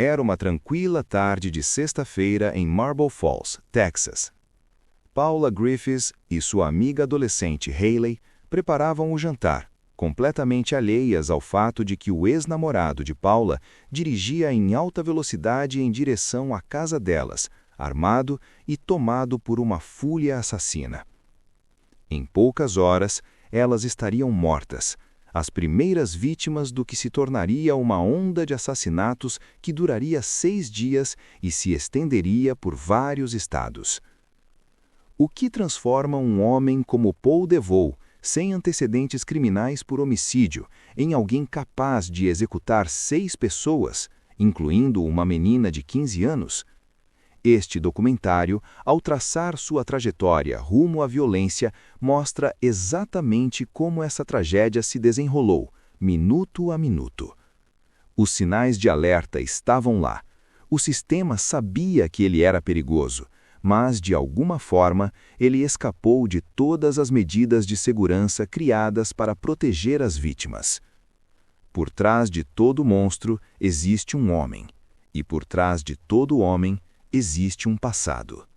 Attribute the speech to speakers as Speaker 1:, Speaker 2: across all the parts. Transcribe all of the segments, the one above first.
Speaker 1: Era uma tranquila tarde de sexta-feira em Marble Falls, Texas. Paula Griffiths e sua amiga adolescente Hayley preparavam o jantar, completamente alheias ao fato de que o ex-namorado de Paula dirigia em alta velocidade em direção à casa delas, armado e tomado por uma fúria assassina. Em poucas horas, elas estariam mortas, as primeiras vítimas do que se tornaria uma onda de assassinatos que duraria 6 dias e se estenderia por vários estados. O que transforma um homem como Paul DeVoe, sem antecedentes criminais por homicídio, em alguém capaz de executar 6 pessoas, incluindo uma menina de 15 anos? Este documentário, ao traçar sua trajetória rumo à violência, mostra exatamente como essa tragédia se desenrolou, minuto a minuto. Os sinais de alerta estavam lá. O sistema sabia que ele era perigoso, mas, de alguma forma, ele escapou de todas as medidas de segurança criadas para proteger as vítimas. Por trás de todo monstro existe um homem, e por trás de todo homem existe um passado.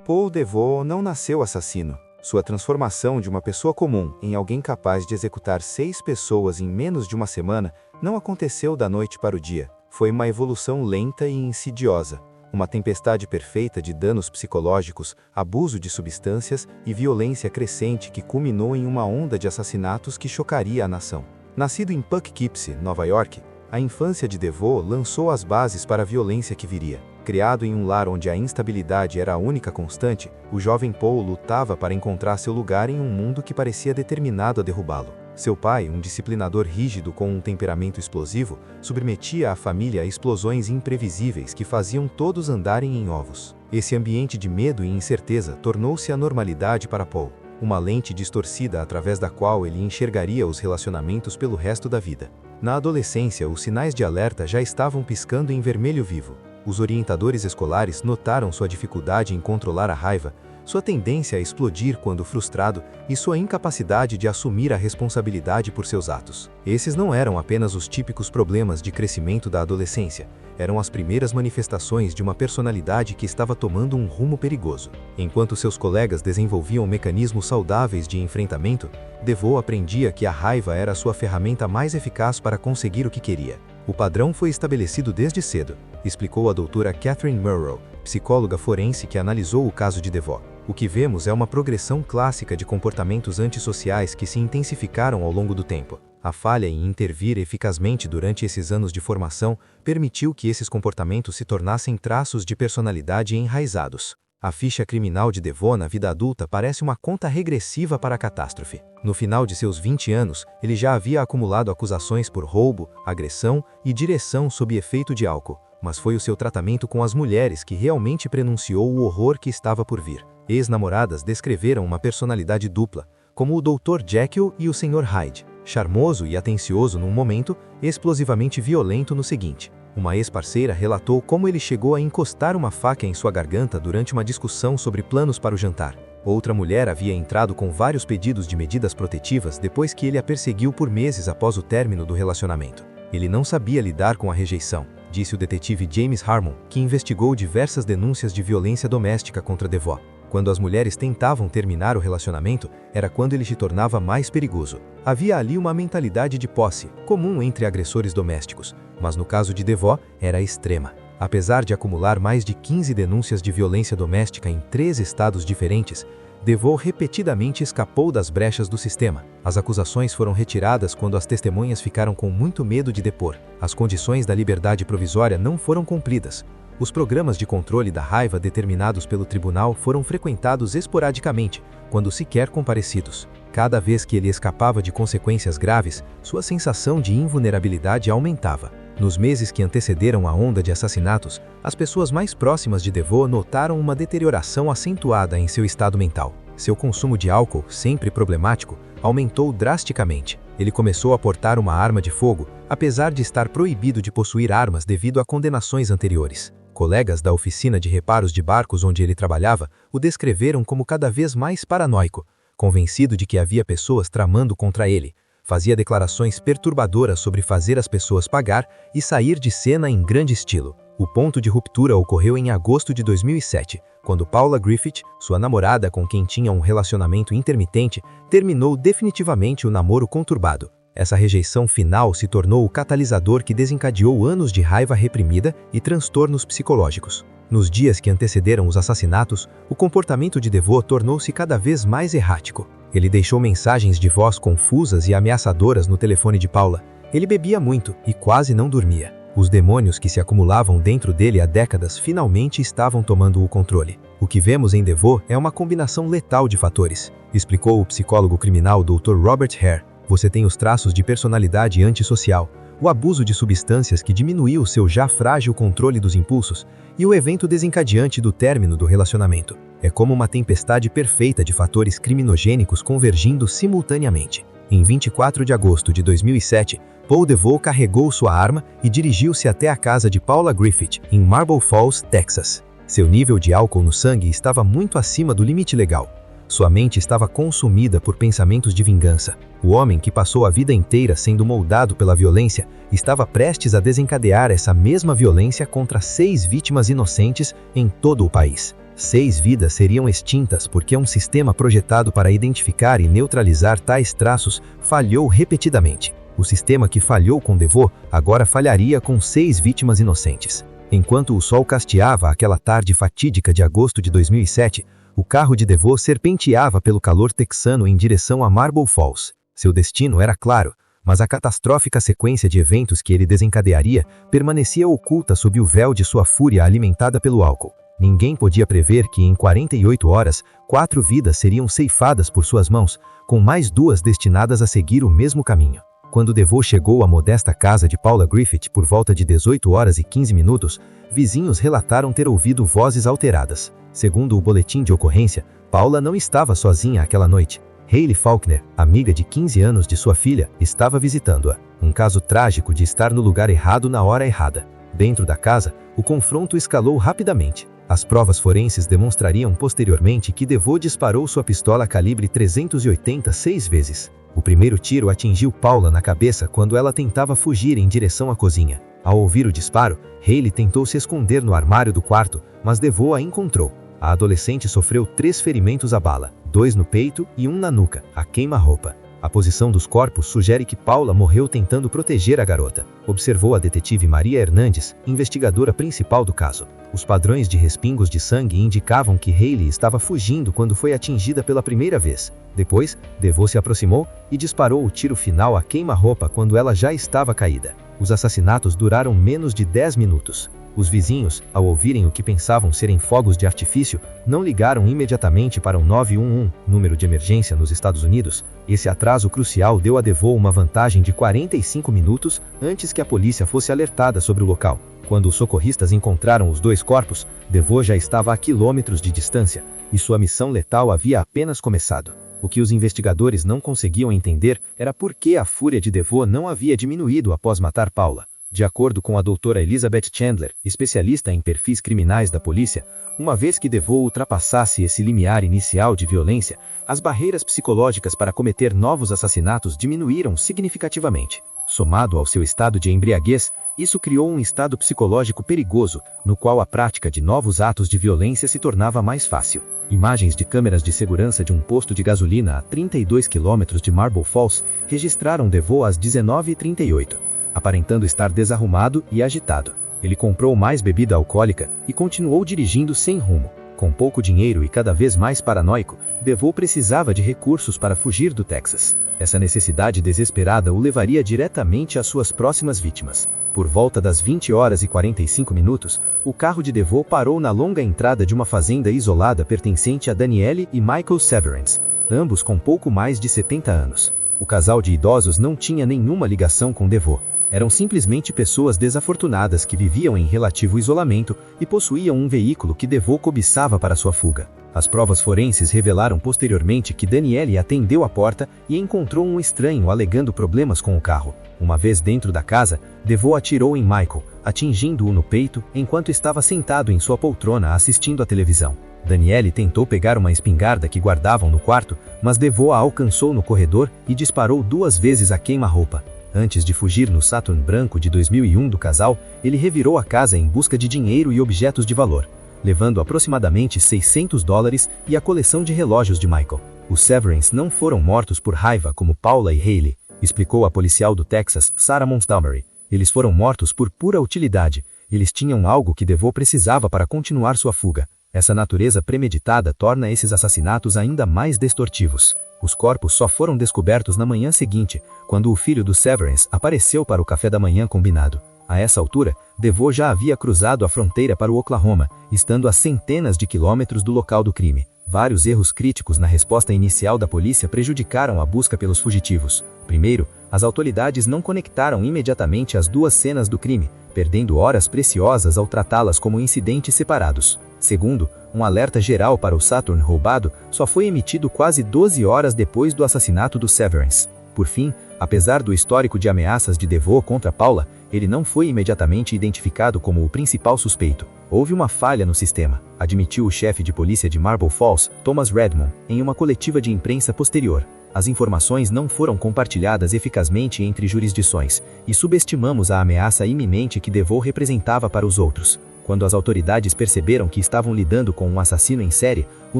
Speaker 2: Paul DeVoe não nasceu assassino. Sua transformação de uma pessoa comum em alguém capaz de executar 6 pessoas em menos de uma semana não aconteceu da noite para o dia. Foi uma evolução lenta e insidiosa. Uma tempestade perfeita de danos psicológicos, abuso de substâncias e violência crescente que culminou em uma onda de assassinatos que chocaria a nação. Nascido em Poughkeepsie, Nova York, a infância de DeVoe lançou as bases para a violência que viria. Criado em um lar onde a instabilidade era a única constante, o jovem Paul lutava para encontrar seu lugar em um mundo que parecia determinado a derrubá-lo. Seu pai, um disciplinador rígido com um temperamento explosivo, submetia a família a explosões imprevisíveis que faziam todos andarem em ovos. Esse ambiente de medo e incerteza tornou-se a normalidade para Paul, uma lente distorcida através da qual ele enxergaria os relacionamentos pelo resto da vida. Na adolescência, os sinais de alerta já estavam piscando em vermelho vivo. Os orientadores escolares notaram sua dificuldade em controlar a raiva, sua tendência a explodir quando frustrado e sua incapacidade de assumir a responsabilidade por seus atos. Esses não eram apenas os típicos problemas de crescimento da adolescência, eram as primeiras manifestações de uma personalidade que estava tomando um rumo perigoso. Enquanto seus colegas desenvolviam mecanismos saudáveis de enfrentamento, DeVoe aprendia que a raiva era a sua ferramenta mais eficaz para conseguir o que queria. O padrão foi estabelecido desde cedo, explicou a doutora Catherine Murrow, psicóloga forense que analisou o caso de DeVoe. O que vemos é uma progressão clássica de comportamentos antissociais que se intensificaram ao longo do tempo. A falha em intervir eficazmente durante esses anos de formação permitiu que esses comportamentos se tornassem traços de personalidade enraizados. A ficha criminal de DeVoe na vida adulta parece uma conta regressiva para a catástrofe. No final de seus 20 anos, ele já havia acumulado acusações por roubo, agressão e direção sob efeito de álcool, mas foi o seu tratamento com as mulheres que realmente prenunciou o horror que estava por vir. Ex-namoradas descreveram uma personalidade dupla, como o Dr. Jekyll e o Sr. Hyde, charmoso e atencioso num momento, explosivamente violento no seguinte. Uma ex-parceira relatou como ele chegou a encostar uma faca em sua garganta durante uma discussão sobre planos para o jantar. Outra mulher havia entrado com vários pedidos de medidas protetivas depois que ele a perseguiu por meses após o término do relacionamento. Ele não sabia lidar com a rejeição, disse o detetive James Harmon, que investigou diversas denúncias de violência doméstica contra DeVoe. Quando as mulheres tentavam terminar o relacionamento, era quando ele se tornava mais perigoso. Havia ali uma mentalidade de posse, comum entre agressores domésticos, mas no caso de DeVoe era extrema. Apesar de acumular mais de 15 denúncias de violência doméstica em 3 estados diferentes, DeVoe repetidamente escapou das brechas do sistema. As acusações foram retiradas quando as testemunhas ficaram com muito medo de depor. As condições da liberdade provisória não foram cumpridas. Os programas de controle da raiva determinados pelo tribunal foram frequentados esporadicamente, quando sequer comparecidos. Cada vez que ele escapava de consequências graves, sua sensação de invulnerabilidade aumentava. Nos meses que antecederam a onda de assassinatos, as pessoas mais próximas de DeVoe notaram uma deterioração acentuada em seu estado mental. Seu consumo de álcool, sempre problemático, aumentou drasticamente. Ele começou a portar uma arma de fogo, apesar de estar proibido de possuir armas devido a condenações anteriores. Colegas da oficina de reparos de barcos onde ele trabalhava o descreveram como cada vez mais paranoico, convencido de que havia pessoas tramando contra ele. Fazia declarações perturbadoras sobre fazer as pessoas pagar e sair de cena em grande estilo. O ponto de ruptura ocorreu em agosto de 2007, quando Paula Griffith, sua namorada com quem tinha um relacionamento intermitente, terminou definitivamente o namoro conturbado. Essa rejeição final se tornou o catalisador que desencadeou anos de raiva reprimida e transtornos psicológicos. Nos dias que antecederam os assassinatos, o comportamento de DeVoe tornou-se cada vez mais errático. Ele deixou mensagens de voz confusas e ameaçadoras no telefone de Paula. Ele bebia muito e quase não dormia. Os demônios que se acumulavam dentro dele há décadas finalmente estavam tomando o controle. O que vemos em DeVoe é uma combinação letal de fatores, explicou o psicólogo criminal Dr. Robert Hare. Você tem os traços de personalidade antissocial, o abuso de substâncias que diminuiu seu já frágil controle dos impulsos e o evento desencadeante do término do relacionamento. É como uma tempestade perfeita de fatores criminogênicos convergindo simultaneamente. Em 24 de agosto de 2007, Paul DeVoe carregou sua arma e dirigiu-se até a casa de Paula Griffith, em Marble Falls, Texas. Seu nível de álcool no sangue estava muito acima do limite legal. Sua mente estava consumida por pensamentos de vingança. O homem que passou a vida inteira sendo moldado pela violência estava prestes a desencadear essa mesma violência contra 6 vítimas inocentes em todo o país. 6 vidas seriam extintas porque um sistema projetado para identificar e neutralizar tais traços falhou repetidamente. O sistema que falhou com DeVoe agora falharia com 6 vítimas inocentes. Enquanto o sol casteava aquela tarde fatídica de agosto de 2007, o carro de DeVoe serpenteava pelo calor texano em direção a Marble Falls. Seu destino era claro, mas a catastrófica sequência de eventos que ele desencadearia permanecia oculta sob o véu de sua fúria alimentada pelo álcool. Ninguém podia prever que em 48 horas, 4 vidas seriam ceifadas por suas mãos, com mais 2 destinadas a seguir o mesmo caminho. Quando DeVoe chegou à modesta casa de Paula Griffith por volta de 18 horas e 15 minutos, vizinhos relataram ter ouvido vozes alteradas. Segundo o boletim de ocorrência, Paula não estava sozinha aquela noite. Hayley Faulkner, amiga de 15 anos de sua filha, estava visitando-a. Um caso trágico de estar no lugar errado na hora errada. Dentro da casa, o confronto escalou rapidamente. As provas forenses demonstrariam posteriormente que DeVoe disparou sua pistola calibre .380 6 vezes. O primeiro tiro atingiu Paula na cabeça quando ela tentava fugir em direção à cozinha. Ao ouvir o disparo, Hayley tentou se esconder no armário do quarto, mas DeVoe a encontrou. A adolescente sofreu 3 ferimentos à bala, 2 no peito e 1 na nuca, a queima-roupa. A posição dos corpos sugere que Paula morreu tentando proteger a garota, observou a detetive Maria Hernandes, investigadora principal do caso. Os padrões de respingos de sangue indicavam que Hayley estava fugindo quando foi atingida pela primeira vez. Depois, DeVoe se aproximou e disparou o tiro final a queima-roupa quando ela já estava caída. Os assassinatos duraram menos de 10 minutos. Os vizinhos, ao ouvirem o que pensavam serem fogos de artifício, não ligaram imediatamente para o 911, número de emergência nos Estados Unidos. Esse atraso crucial deu a DeVoe uma vantagem de 45 minutos antes que a polícia fosse alertada sobre o local. Quando os socorristas encontraram os 2 corpos, DeVoe já estava a quilômetros de distância, e sua missão letal havia apenas começado. O que os investigadores não conseguiam entender era por que a fúria de DeVoe não havia diminuído após matar Paula. De acordo com a doutora Elizabeth Chandler, especialista em perfis criminais da polícia, uma vez que DeVoe ultrapassasse esse limiar inicial de violência, as barreiras psicológicas para cometer novos assassinatos diminuíram significativamente. Somado ao seu estado de embriaguez, isso criou um estado psicológico perigoso, no qual a prática de novos atos de violência se tornava mais fácil. Imagens de câmeras de segurança de um posto de gasolina a 32 quilômetros de Marble Falls registraram DeVoe às 19h38. Aparentando estar desarrumado e agitado. Ele comprou mais bebida alcoólica e continuou dirigindo sem rumo. Com pouco dinheiro e cada vez mais paranoico, DeVoe precisava de recursos para fugir do Texas. Essa necessidade desesperada o levaria diretamente às suas próximas vítimas. Por volta das 20 horas e 45 minutos, o carro de DeVoe parou na longa entrada de uma fazenda isolada pertencente a Danielle e Michael Severance, ambos com pouco mais de 70 anos. O casal de idosos não tinha nenhuma ligação com DeVoe. Eram simplesmente pessoas desafortunadas que viviam em relativo isolamento e possuíam um veículo que DeVoe cobiçava para sua fuga. As provas forenses revelaram posteriormente que Danielle atendeu a porta e encontrou um estranho alegando problemas com o carro. Uma vez dentro da casa, DeVoe atirou em Michael, atingindo-o no peito enquanto estava sentado em sua poltrona assistindo à televisão. Danielle tentou pegar uma espingarda que guardavam no quarto, mas DeVoe a alcançou no corredor e disparou 2 vezes a queima-roupa. Antes de fugir no Saturn branco de 2001 do casal, ele revirou a casa em busca de dinheiro e objetos de valor, levando aproximadamente $600 e a coleção de relógios de Michael. Os Severance não foram mortos por raiva como Paula e Hayley, explicou a policial do Texas, Sarah Montgomery. Eles foram mortos por pura utilidade. Eles tinham algo que DeVoe precisava para continuar sua fuga. Essa natureza premeditada torna esses assassinatos ainda mais distortivos. Os corpos só foram descobertos na manhã seguinte, quando o filho do Severance apareceu para o café da manhã combinado. A essa altura, DeVoe já havia cruzado a fronteira para o Oklahoma, estando a centenas de quilômetros do local do crime. Vários erros críticos na resposta inicial da polícia prejudicaram a busca pelos fugitivos. Primeiro, as autoridades não conectaram imediatamente as 2 cenas do crime, perdendo horas preciosas ao tratá-las como incidentes separados. Segundo, um alerta geral para o Saturn roubado só foi emitido quase 12 horas depois do assassinato do Severance. Por fim, apesar do histórico de ameaças de DeVoe contra Paula, ele não foi imediatamente identificado como o principal suspeito. Houve uma falha no sistema, admitiu o chefe de polícia de Marble Falls, Thomas Redmond, em uma coletiva de imprensa posterior. As informações não foram compartilhadas eficazmente entre jurisdições, e subestimamos a ameaça iminente que DeVoe representava para os outros. Quando as autoridades perceberam que estavam lidando com um assassino em série, o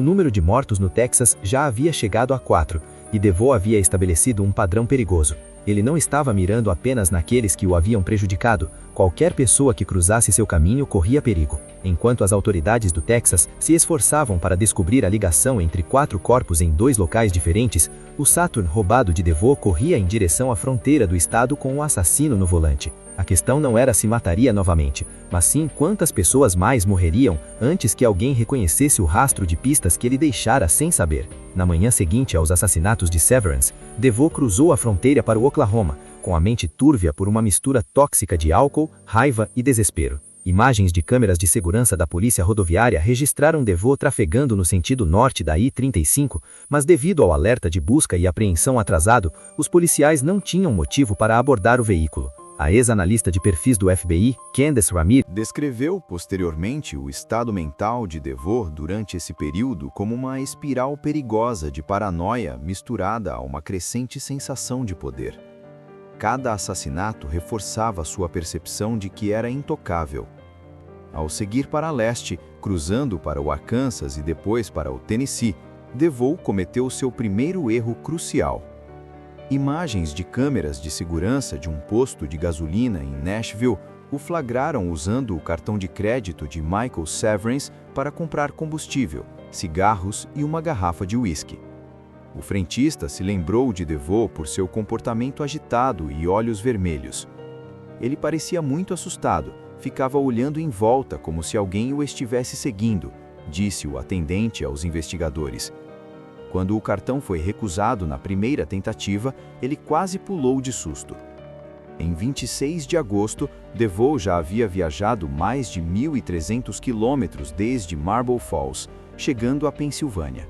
Speaker 2: número de mortos no Texas já havia chegado a 4, e DeVoe havia estabelecido um padrão perigoso. Ele não estava mirando apenas naqueles que o haviam prejudicado, qualquer pessoa que cruzasse seu caminho corria perigo. Enquanto as autoridades do Texas se esforçavam para descobrir a ligação entre 4 corpos em 2 locais diferentes, o Saturn roubado de DeVoe corria em direção à fronteira do estado com um assassino no volante. A questão não era se mataria novamente, mas sim quantas pessoas mais morreriam antes que alguém reconhecesse o rastro de pistas que ele deixara sem saber. Na manhã seguinte aos assassinatos de Severance, DeVoe cruzou a fronteira para o Oklahoma, com a mente túrvia por uma mistura tóxica de álcool, raiva e desespero. Imagens de câmeras de segurança da polícia rodoviária registraram DeVoe trafegando no sentido norte da I-35, mas devido ao alerta de busca e apreensão atrasado, os policiais não tinham motivo para abordar o veículo. A ex-analista de perfis do FBI, Candace Ramirez,
Speaker 1: descreveu posteriormente o estado mental de DeVoe durante esse período como uma espiral perigosa de paranoia misturada a uma crescente sensação de poder. Cada assassinato reforçava sua percepção de que era intocável. Ao seguir para leste, cruzando para o Arkansas e depois para o Tennessee, DeVoe cometeu seu primeiro erro crucial. Imagens de câmeras de segurança de um posto de gasolina em Nashville o flagraram usando o cartão de crédito de Michael Severance para comprar combustível, cigarros e uma garrafa de uísque. O frentista se lembrou de DeVoe por seu comportamento agitado e olhos vermelhos. Ele parecia muito assustado, ficava olhando em volta como se alguém o estivesse seguindo, disse o atendente aos investigadores. Quando o cartão foi recusado na primeira tentativa, ele quase pulou de susto. Em 26 de agosto, DeVoe já havia viajado mais de 1.300 quilômetros desde Marble Falls, chegando à Pensilvânia.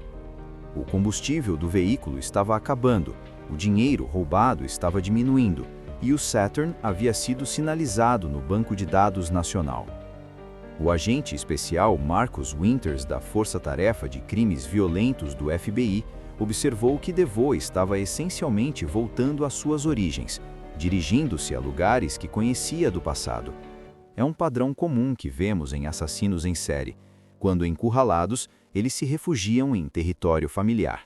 Speaker 1: O combustível do veículo estava acabando, o dinheiro roubado estava diminuindo, e o Saturn havia sido sinalizado no Banco de Dados Nacional. O agente especial Marcus Winters, da Força Tarefa de Crimes Violentos do FBI, observou que DeVoe estava essencialmente voltando às suas origens, dirigindo-se a lugares que conhecia do passado. É um padrão comum que vemos em assassinos em série. Quando encurralados, eles se refugiam em território familiar.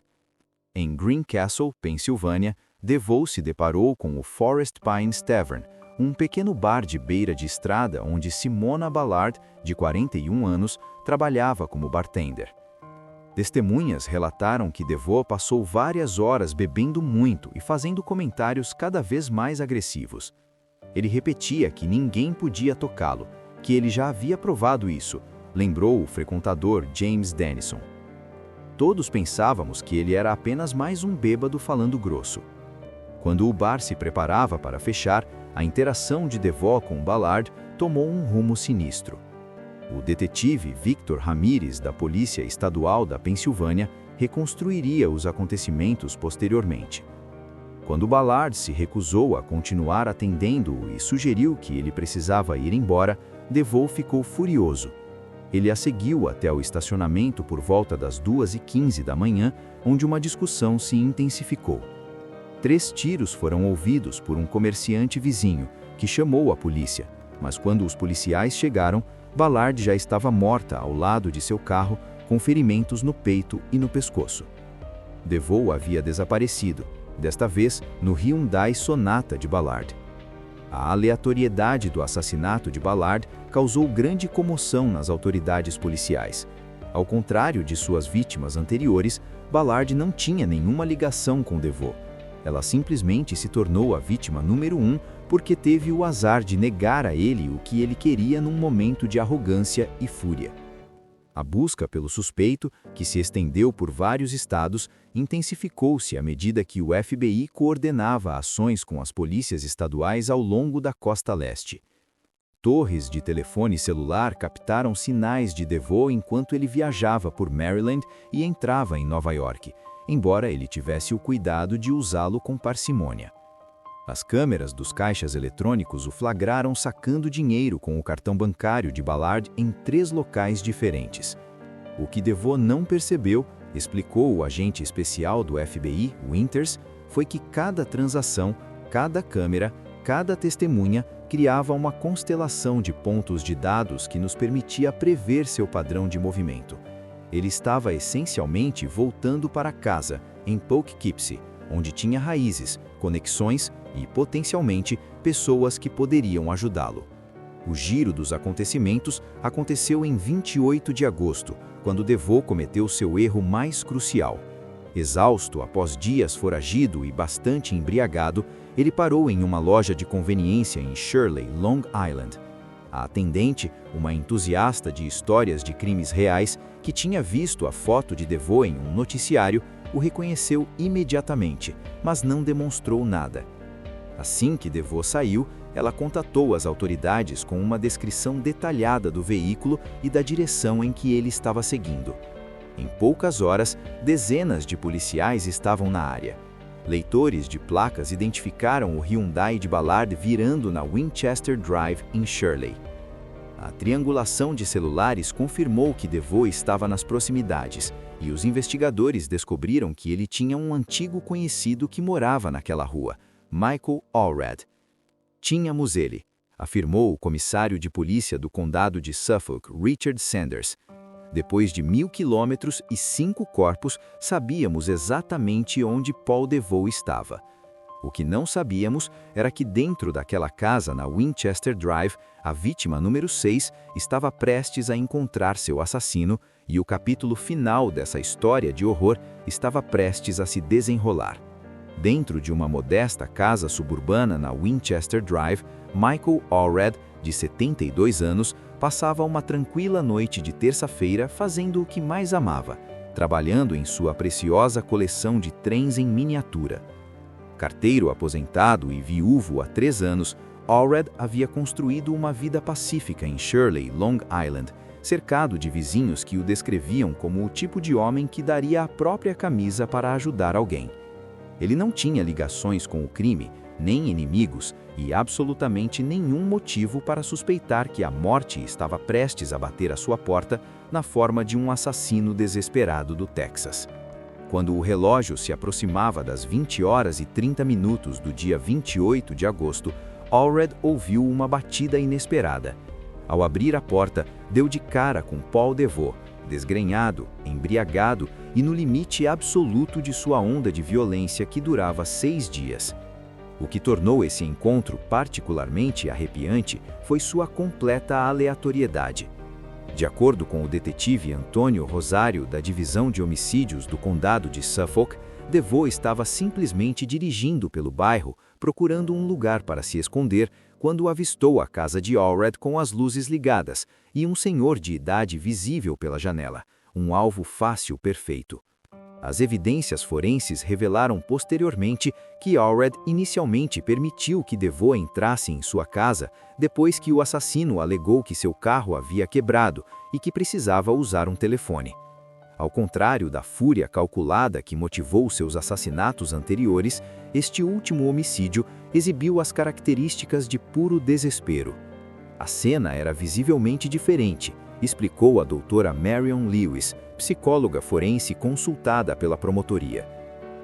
Speaker 1: Em Greencastle, Pensilvânia, DeVoe se deparou com o Forest Pines Tavern, um pequeno bar de beira de estrada onde Simona Ballard, de 41 anos, trabalhava como bartender. Testemunhas relataram que DeVoe passou várias horas bebendo muito e fazendo comentários cada vez mais agressivos. Ele repetia que ninguém podia tocá-lo, que ele já havia provado isso, lembrou o frequentador James Dennison. Todos pensávamos que ele era apenas mais um bêbado falando grosso. Quando o bar se preparava para fechar, a interação de DeVoe com Ballard tomou um rumo sinistro. O detetive Victor Ramirez, da Polícia Estadual da Pensilvânia, reconstruiria os acontecimentos posteriormente. Quando Ballard se recusou a continuar atendendo-o e sugeriu que ele precisava ir embora, DeVoe ficou furioso. Ele a seguiu até o estacionamento por volta das 2h15 da manhã, onde uma discussão se intensificou. 3 tiros foram ouvidos por um comerciante vizinho, que chamou a polícia, mas quando os policiais chegaram, Ballard já estava morta ao lado de seu carro, com ferimentos no peito e no pescoço. DeVoe havia desaparecido, desta vez no Hyundai Sonata de Ballard. A aleatoriedade do assassinato de Ballard causou grande comoção nas autoridades policiais. Ao contrário de suas vítimas anteriores, Ballard não tinha nenhuma ligação com DeVoe. Ela simplesmente se tornou a vítima número 1 porque teve o azar de negar a ele o que ele queria num momento de arrogância e fúria. A busca pelo suspeito, que se estendeu por vários estados, intensificou-se à medida que o FBI coordenava ações com as polícias estaduais ao longo da costa leste. Torres de telefone celular captaram sinais de DeVoe enquanto ele viajava por Maryland e entrava em Nova York, embora ele tivesse o cuidado de usá-lo com parcimônia. As câmeras dos caixas eletrônicos o flagraram sacando dinheiro com o cartão bancário de Ballard em 3 locais diferentes. O que DeVoe não percebeu, explicou o agente especial do FBI, Winters, foi que cada transação, cada câmera, cada testemunha criava uma constelação de pontos de dados que nos permitia prever seu padrão de movimento. Ele estava essencialmente voltando para casa, em Poughkeepsie, onde tinha raízes, conexões e, potencialmente, pessoas que poderiam ajudá-lo. O giro dos acontecimentos aconteceu em 28 de agosto, quando DeVoe cometeu seu erro mais crucial. Exausto após dias foragido e bastante embriagado, ele parou em uma loja de conveniência em Shirley, Long Island. A atendente, uma entusiasta de histórias de crimes reais, que tinha visto a foto de DeVoe em um noticiário, o reconheceu imediatamente, mas não demonstrou nada. Assim que DeVoe saiu, ela contatou as autoridades com uma descrição detalhada do veículo e da direção em que ele estava seguindo. Em poucas horas, dezenas de policiais estavam na área. Leitores de placas identificaram o Hyundai de Ballard virando na Winchester Drive, em Shirley. A triangulação de celulares confirmou que DeVoe estava nas proximidades, e os investigadores descobriram que ele tinha um antigo conhecido que morava naquela rua, Michael Allred. Tínhamos ele, afirmou o comissário de polícia do condado de Suffolk, Richard Sanders. Depois de 1000 quilômetros e 5 corpos, sabíamos exatamente onde Paul DeVoe estava. O que não sabíamos era que dentro daquela casa na Winchester Drive, a vítima número 6 estava prestes a encontrar seu assassino e o capítulo final dessa história de horror estava prestes a se desenrolar. Dentro de uma modesta casa suburbana na Winchester Drive, Michael Allred, de 72 anos, passava uma tranquila noite de terça-feira fazendo o que mais amava, trabalhando em sua preciosa coleção de trens em miniatura. Carteiro aposentado e viúvo há 3 anos, Allred havia construído uma vida pacífica em Shirley, Long Island, cercado de vizinhos que o descreviam como o tipo de homem que daria a própria camisa para ajudar alguém. Ele não tinha ligações com o crime, nem inimigos, e absolutamente nenhum motivo para suspeitar que a morte estava prestes a bater à sua porta na forma de um assassino desesperado do Texas. Quando o relógio se aproximava das 20h30 do dia 28 de agosto, Allred ouviu uma batida inesperada. Ao abrir a porta, deu de cara com Paul DeVoe, desgrenhado, embriagado e no limite absoluto de sua onda de violência que durava 6 dias. O que tornou esse encontro particularmente arrepiante foi sua completa aleatoriedade. De acordo com o detetive Antônio Rosário, da Divisão de Homicídios do Condado de Suffolk, DeVoe estava simplesmente dirigindo pelo bairro, procurando um lugar para se esconder, quando avistou a casa de Allred com as luzes ligadas e um senhor de idade visível pela janela, um alvo fácil perfeito.
Speaker 2: As evidências forenses revelaram posteriormente que Allred inicialmente permitiu que DeVoe entrasse em sua casa depois que o assassino alegou que seu carro havia quebrado e que precisava usar um telefone. Ao contrário da fúria calculada que motivou seus assassinatos anteriores, este último homicídio exibiu as características de puro desespero. A cena era visivelmente diferente, explicou a doutora Marion Lewis, psicóloga forense consultada pela promotoria.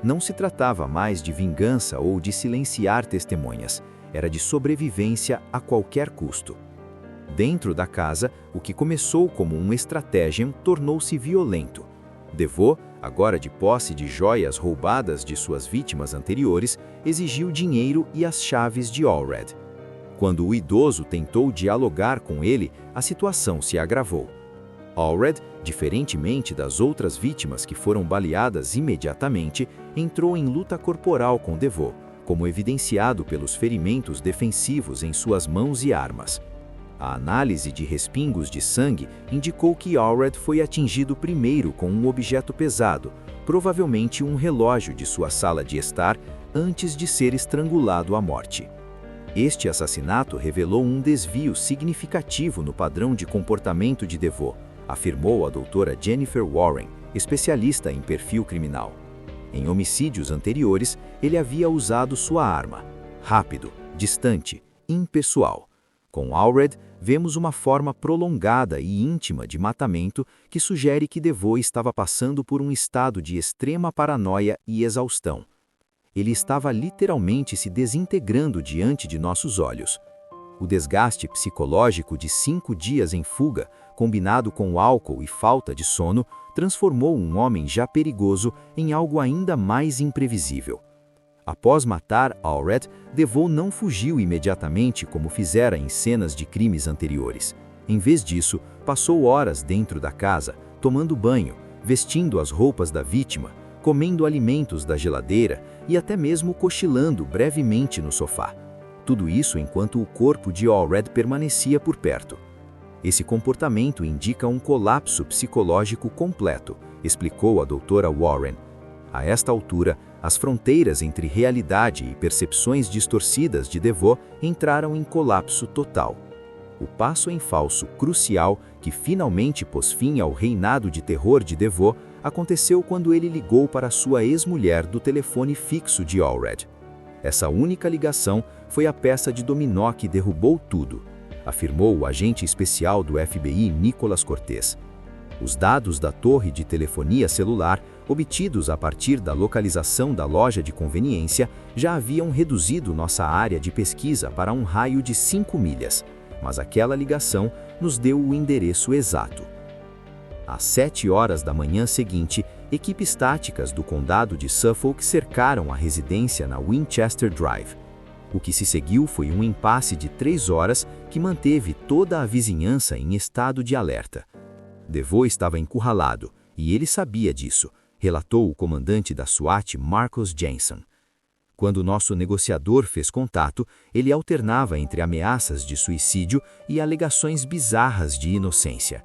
Speaker 2: Não se tratava mais de vingança ou de silenciar testemunhas, era de sobrevivência a qualquer custo. Dentro da casa, o que começou como um estratagem tornou-se violento. DeVoe, agora de posse de joias roubadas de suas vítimas anteriores, exigiu dinheiro e as chaves de Allred. Quando o idoso tentou dialogar com ele, a situação se agravou. Allred, diferentemente das outras vítimas que foram baleadas imediatamente, entrou em luta corporal com DeVoe, como evidenciado pelos ferimentos defensivos em suas mãos e armas. A análise de respingos de sangue indicou que Allred foi atingido primeiro com um objeto pesado, provavelmente um relógio de sua sala de estar, antes de ser estrangulado à morte. Este assassinato revelou um desvio significativo no padrão de comportamento de DeVoe, afirmou a doutora Jennifer Warren, especialista em perfil criminal. Em homicídios anteriores, ele havia usado sua arma, rápido, distante, impessoal. Com Allred, vemos uma forma prolongada e íntima de matamento que sugere que DeVoe estava passando por um estado de extrema paranoia e exaustão. Ele estava literalmente se desintegrando diante de nossos olhos. O desgaste psicológico de 5 dias em fuga, combinado com álcool e falta de sono, transformou um homem já perigoso em algo ainda mais imprevisível. Após matar Allred, DeVoe não fugiu imediatamente como fizera em cenas de crimes anteriores. Em vez disso, passou horas dentro da casa, tomando banho, vestindo as roupas da vítima, comendo alimentos da geladeira e até mesmo cochilando brevemente no sofá. Tudo isso enquanto o corpo de Allred permanecia por perto. Esse comportamento indica um colapso psicológico completo, explicou a doutora Warren. A esta altura, as fronteiras entre realidade e percepções distorcidas de DeVoe entraram em colapso total. O passo em falso crucial que finalmente pôs fim ao reinado de terror de DeVoe aconteceu quando ele ligou para sua ex-mulher do telefone fixo de Allred. Essa única ligação foi a peça de dominó que derrubou tudo, afirmou o agente especial do FBI Nicholas Cortez. Os dados da torre de telefonia celular, obtidos a partir da localização da loja de conveniência, já haviam reduzido nossa área de pesquisa para um raio de 5 milhas, mas aquela ligação nos deu o endereço exato. Às 7 horas da manhã seguinte, equipes táticas do condado de Suffolk cercaram a residência na Winchester Drive. O que se seguiu foi um impasse de 3 horas que manteve toda a vizinhança em estado de alerta. DeVoe estava encurralado, e ele sabia disso, relatou o comandante da SWAT, Marcus Jensen. Quando nosso negociador fez contato, ele alternava entre ameaças de suicídio e alegações bizarras de inocência.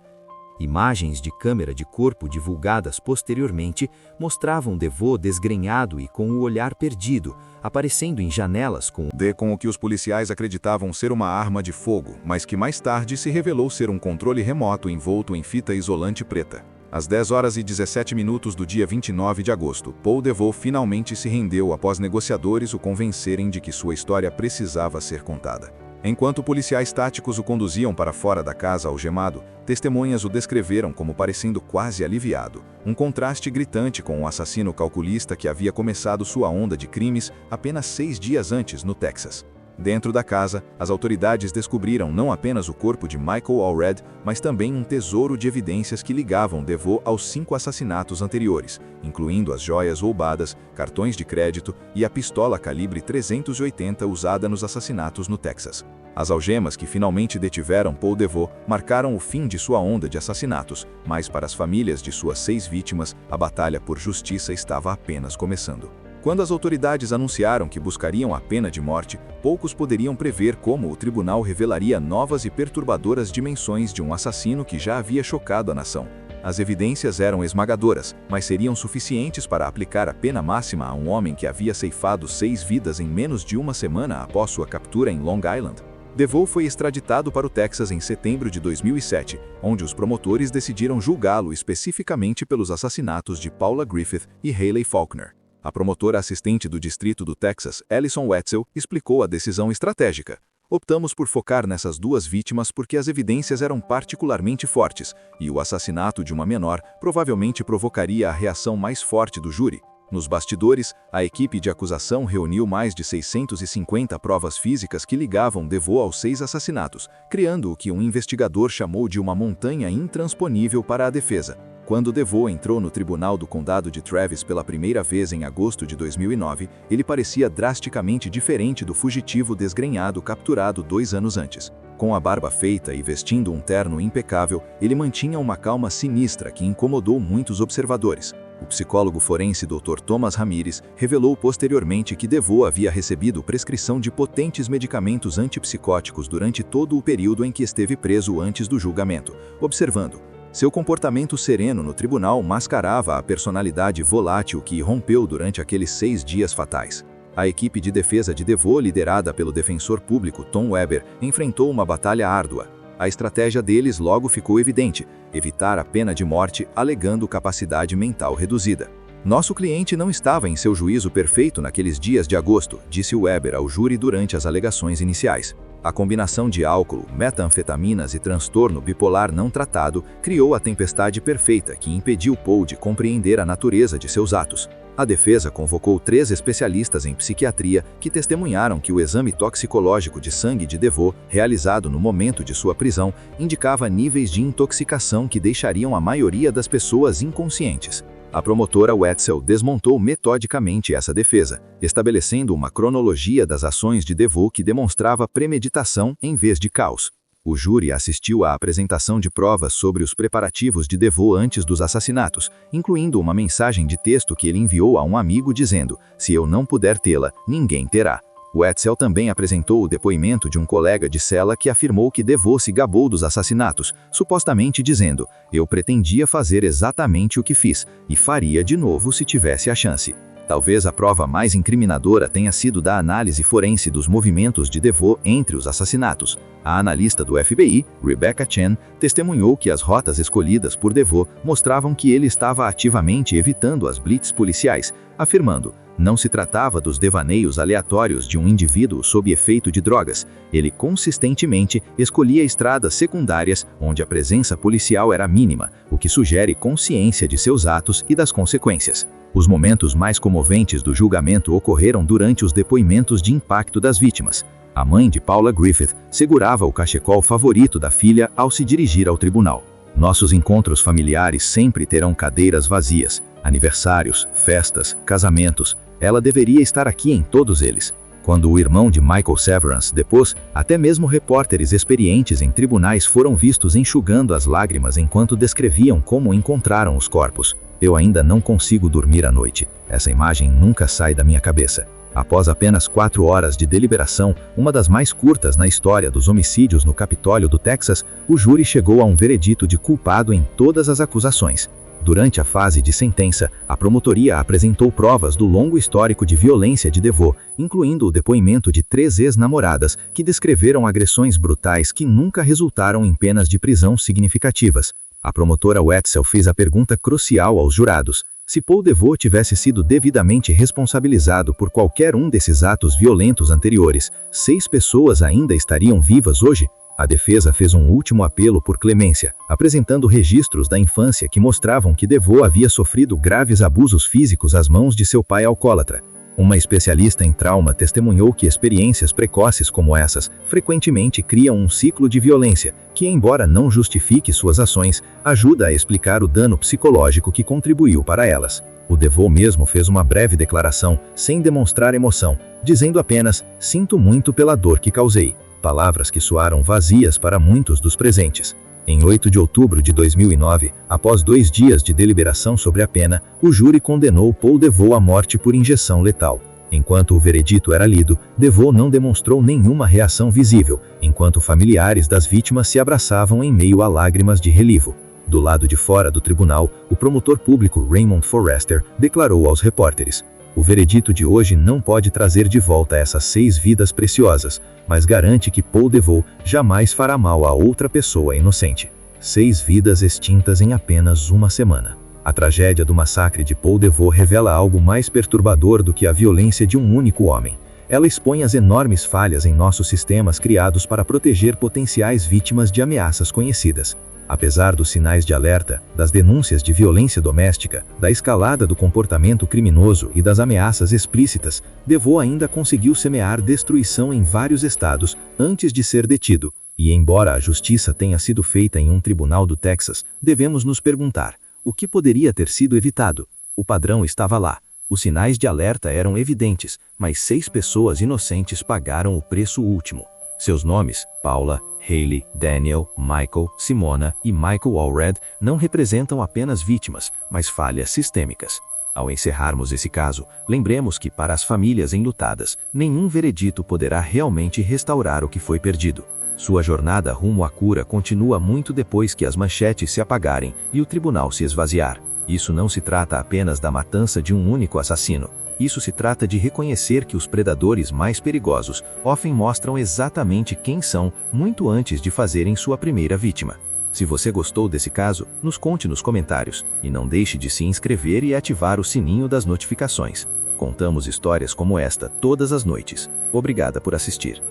Speaker 2: Imagens de câmera de corpo divulgadas posteriormente mostravam DeVoe desgrenhado e com o olhar perdido, aparecendo em janelas com
Speaker 1: o que os policiais acreditavam ser uma arma de fogo, mas que mais tarde se revelou ser um controle remoto envolto em fita isolante preta. Às 10 horas e 17 minutos do dia 29 de agosto, Paul DeVoe finalmente se rendeu após negociadores o convencerem de que sua história precisava ser contada. Enquanto policiais táticos o conduziam para fora da casa algemado, testemunhas o descreveram como parecendo quase aliviado, um contraste gritante com o assassino calculista que havia começado sua onda de crimes apenas 6 dias antes no Texas. Dentro da casa, as autoridades descobriram não apenas o corpo de Michael Allred, mas também um tesouro de evidências que ligavam DeVoe aos 5 assassinatos anteriores, incluindo as joias roubadas, cartões de crédito e a pistola calibre 380 usada nos assassinatos no Texas. As algemas que finalmente detiveram Paul DeVoe marcaram o fim de sua onda de assassinatos, mas para as famílias de suas 6 vítimas, a batalha por justiça estava apenas começando. Quando as autoridades anunciaram que buscariam a pena de morte, poucos poderiam prever como o tribunal revelaria novas e perturbadoras dimensões de um assassino que já havia chocado a nação. As evidências eram esmagadoras, mas seriam suficientes para aplicar a pena máxima a um homem que havia ceifado 6 vidas em menos de uma semana após sua captura em Long Island. DeVoe foi extraditado para o Texas em setembro de 2007, onde os promotores decidiram julgá-lo especificamente pelos assassinatos de Paula Griffith e Hayley Faulkner. A promotora assistente do Distrito do Texas, Alison Wetzel, explicou a decisão estratégica. Optamos por focar nessas 2 vítimas porque as evidências eram particularmente fortes, e o assassinato de uma menor provavelmente provocaria a reação mais forte do júri. Nos bastidores, a equipe de acusação reuniu mais de 650 provas físicas que ligavam DeVoe aos 6 assassinatos, criando o que um investigador chamou de uma montanha intransponível para a defesa. Quando DeVoe entrou no Tribunal do Condado de Travis pela primeira vez em agosto de 2009, ele parecia drasticamente diferente do fugitivo desgrenhado capturado 2 anos antes. Com a barba feita e vestindo um terno impecável, ele mantinha uma calma sinistra que incomodou muitos observadores. O psicólogo forense Dr. Thomas Ramirez revelou posteriormente que DeVoe havia recebido prescrição de potentes medicamentos antipsicóticos durante todo o período em que esteve preso antes do julgamento, observando: seu comportamento sereno no tribunal mascarava a personalidade volátil que irrompeu durante aqueles 6 dias fatais. A equipe de defesa de DeVoe, liderada pelo defensor público Tom Weber, enfrentou uma batalha árdua. A estratégia deles logo ficou evidente: evitar a pena de morte, alegando capacidade mental reduzida. Nosso cliente não estava em seu juízo perfeito naqueles dias de agosto, disse Weber ao júri durante as alegações iniciais. A combinação de álcool, metanfetaminas e transtorno bipolar não tratado criou a tempestade perfeita que impediu Paul de compreender a natureza de seus atos. A defesa convocou 3 especialistas em psiquiatria que testemunharam que o exame toxicológico de sangue de DeVoe, realizado no momento de sua prisão, indicava níveis de intoxicação que deixariam a maioria das pessoas inconscientes. A promotora Wetzel desmontou metodicamente essa defesa, estabelecendo uma cronologia das ações de DeVoe que demonstrava premeditação em vez de caos. O júri assistiu à apresentação de provas sobre os preparativos de DeVoe antes dos assassinatos, incluindo uma mensagem de texto que ele enviou a um amigo dizendo: "Se eu não puder tê-la, ninguém terá." Wetzel também apresentou o depoimento de um colega de cela que afirmou que DeVoe se gabou dos assassinatos, supostamente dizendo: "Eu pretendia fazer exatamente o que fiz, e faria de novo se tivesse a chance." Talvez a prova mais incriminadora tenha sido da análise forense dos movimentos de DeVoe entre os assassinatos. A analista do FBI, Rebecca Chen, testemunhou que as rotas escolhidas por DeVoe mostravam que ele estava ativamente evitando as blitz policiais, afirmando: "Não se tratava dos devaneios aleatórios de um indivíduo sob efeito de drogas. Ele consistentemente escolhia estradas secundárias onde a presença policial era mínima, o que sugere consciência de seus atos e das consequências." Os momentos mais comoventes do julgamento ocorreram durante os depoimentos de impacto das vítimas. A mãe de Paula Griffith segurava o cachecol favorito da filha ao se dirigir ao tribunal. "Nossos encontros familiares sempre terão cadeiras vazias. Aniversários, festas, casamentos. Ela deveria estar aqui em todos eles." Quando o irmão de Michael Severance depôs, até mesmo repórteres experientes em tribunais foram vistos enxugando as lágrimas enquanto descreviam como encontraram os corpos. "Eu ainda não consigo dormir à noite. Essa imagem nunca sai da minha cabeça." Após apenas 4 horas de deliberação, uma das mais curtas na história dos homicídios no Capitólio do Texas, o júri chegou a um veredito de culpado em todas as acusações. Durante a fase de sentença, a promotoria apresentou provas do longo histórico de violência de DeVoe, incluindo o depoimento de 3 ex-namoradas que descreveram agressões brutais que nunca resultaram em penas de prisão significativas. A promotora Wetzel fez a pergunta crucial aos jurados: se Paul DeVoe tivesse sido devidamente responsabilizado por qualquer um desses atos violentos anteriores, 6 pessoas ainda estariam vivas hoje? A defesa fez um último apelo por clemência, apresentando registros da infância que mostravam que DeVoe havia sofrido graves abusos físicos às mãos de seu pai alcoólatra. Uma especialista em trauma testemunhou que experiências precoces como essas frequentemente criam um ciclo de violência, que, embora não justifique suas ações, ajuda a explicar o dano psicológico que contribuiu para elas. O DeVoe mesmo fez uma breve declaração, sem demonstrar emoção, dizendo apenas: "Sinto muito pela dor que causei." Palavras que soaram vazias para muitos dos presentes. Em 8 de outubro de 2009, após 2 dias de deliberação sobre a pena, o júri condenou Paul DeVoe à morte por injeção letal. Enquanto o veredito era lido, DeVoe não demonstrou nenhuma reação visível, enquanto familiares das vítimas se abraçavam em meio a lágrimas de relivo.
Speaker 3: Do lado de fora do tribunal, o promotor público Raymond Forrester declarou aos repórteres: "O veredito de hoje não pode trazer de volta essas 6 vidas preciosas, mas garante que Paul DeVoe jamais fará mal a outra pessoa inocente." 6 vidas extintas em apenas uma semana. A tragédia do massacre de Paul DeVoe revela algo mais perturbador do que a violência de um único homem. Ela expõe as enormes falhas em nossos sistemas criados para proteger potenciais vítimas de ameaças conhecidas. Apesar dos sinais de alerta, das denúncias de violência doméstica, da escalada do comportamento criminoso e das ameaças explícitas, DeVoe ainda conseguiu semear destruição em vários estados antes de ser detido. E embora a justiça tenha sido feita em um tribunal do Texas, devemos nos perguntar: o que poderia ter sido evitado? O padrão estava lá. Os sinais de alerta eram evidentes, mas 6 pessoas inocentes pagaram o preço último. Seus nomes, Paula, Hayley, Daniel, Michael, Simona e Michael Allred, não representam apenas vítimas, mas falhas sistêmicas. Ao encerrarmos esse caso, lembremos que para as famílias enlutadas, nenhum veredito poderá realmente restaurar o que foi perdido. Sua jornada rumo à cura continua muito depois que as manchetes se apagarem e o tribunal se esvaziar. Isso não se trata apenas da matança de um único assassino. Isso se trata de reconhecer que os predadores mais perigosos often mostram exatamente quem são muito antes de fazerem sua primeira vítima. Se você gostou desse caso, nos conte nos comentários e não deixe de se inscrever e ativar o sininho das notificações. Contamos histórias como esta todas as noites. Obrigada por assistir.